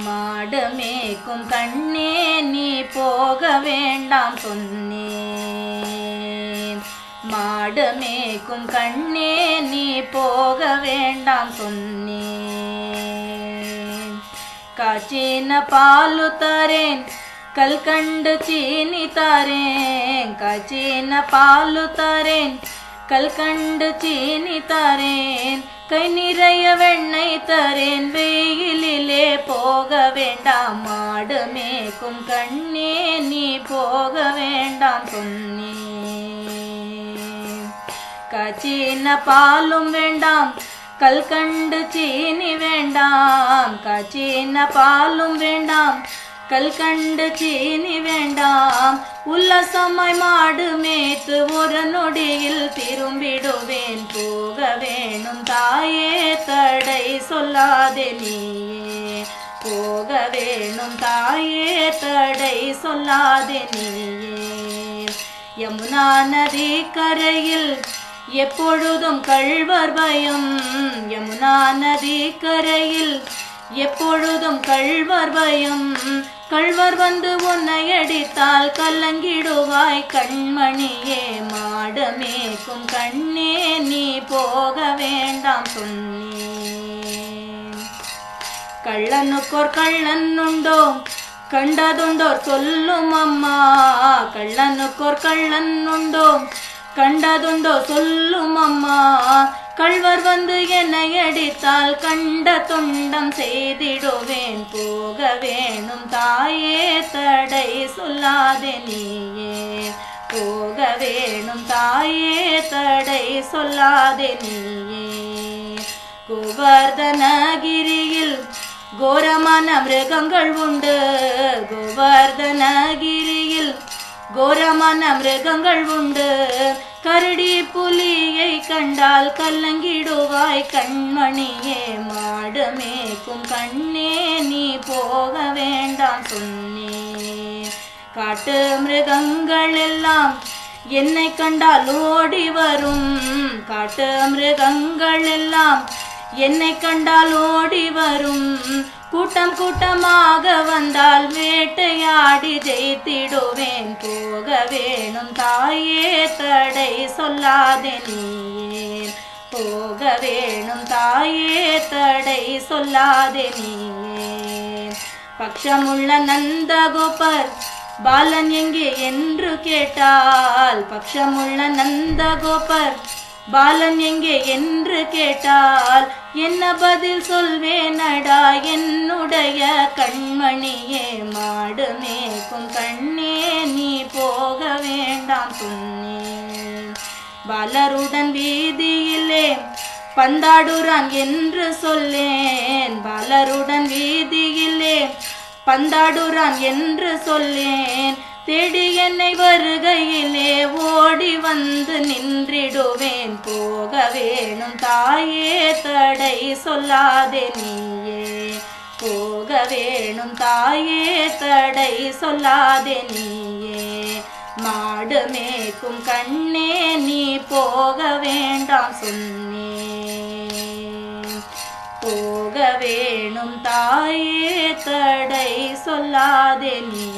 மாடு மேய்க்கும் கண்ணே நீ போக வேண்டாம் சொன்னேன். மாடு மேய்க்கும் கண்ணே நீ போக வேண்டாம் சொன்னேன். காய்ச்சின பாலு தரேன் கல்கண்டு சீனி தரேன். காய்ச்சின பாலு தரேன் கல்கண்டு சீனி தரேன். கை நிறைய வெண்ணெய் தரேன் வெயிலிலே போக வேண்டாம். மாடு மேய்க்கும் கண்ணே நீ போக வேண்டாம் சொன்னேன். காய்ச்சின பாலும் வேண்டாம் கல்கண்டு சீனி வேண்டாம். காய்ச்சின பாலும் வேண்டாம் கல்கண்டு சீனி வேண்டாம். உல்லாசமாய் மாடு மேய்த்து ஒரு நொடியில் திரும்பிடுவேன். போக வேணும் தாயே தடை சொல்லாதே நீயே. போக வேணும் தாயே தடை சொல்லாதே நீயே. யமுனா நதி கரையில் எப்பொழுதும் கள்வர் பயம். யமுனா நதி கரையில் எப்பொழுதும் கள்வர் பயம். கள்வர் வந்து உன்னை அடித்தால் கலங்கிடுவாய் கண்மணியே. மாடு மேய்க்கும் கண்ணே நீ போக வேண்டாம் சொன்னேன். கள்ளனுக்கோர் கள்ளன் உண்டோ கண்டதுண்டோர் சொல்லும் அம்மா. கள்ளனுக்கோர் கள்ளன் உண்டோ கண்டதுண்டோ சொல்லும் அம்மா. கள்வர் வந்து என்னை அடித்தால் கண்ட துண்டம் செய்திடுவேன். போக வேணும் தாயே தடை சொல்லாதே நீயே. போக வேணும் தாயே தடை சொல்லாதே நீயே. கோவர்தனகிரியில் கோரமான மிருகங்கள் உண்டு. கோவர்தனகிரியில் கோரமான மிருகங்கள் உண்டு. கரடி புலியை கண்டால் கலங்கிடுவாய் கண்மணியே. மாடு மேய்க்கும் கண்ணே நீ போக வேண்டாம் சொன்னேன். காட்டு மிருகங்கள் எல்லாம் என்னை கண்டால் ஓடி வரும். காட்டு மிருகங்கள் எல்லாம் என்னை கண்டால் ஓடி வரும். கூட்டம் கூட்டமாக வந்தால் வேட்டையாடி ஜெயித்திடுவேன். போக வேணும் தாயே தடை சொல்லாதே நீயே. போக வேணும் தாயே தடை சொல்லாதே நீயே. பக்ஷமுள்ள நந்தகோபர் பாலன் எங்கே என்று கேட்டால். பக்ஷமுள்ள நந்தகோபர் பாலன் எங்கே என்று கேட்டால் என்ன பதில் சொல்வேனடா என்னுடைய கண்மணியே. மாடு மேய்க்கும் கண்ணே நீ போக வேண்டாம் சொன்னேன். பாலருடன் வீதியிலே பந்தாடுறான் என்று சொல்லேன். பாலருடன் வீதியிலே பந்தாடுறான் என்று சொல்லேன். தேடி என்னை வருகையிலே ஓடி வந்து நின்றிடுவேன். போக வேணும் தாயே தடை சொல்லாதே நீயே. போக வேணும் தாயே தடை சொல்லாதே நீயே. மாடு மேய்க்கும் கண்ணே நீ போக வேண்டாம் சொன்னேன். போக வேணும் தாயே தடை சொல்லாதே நீ.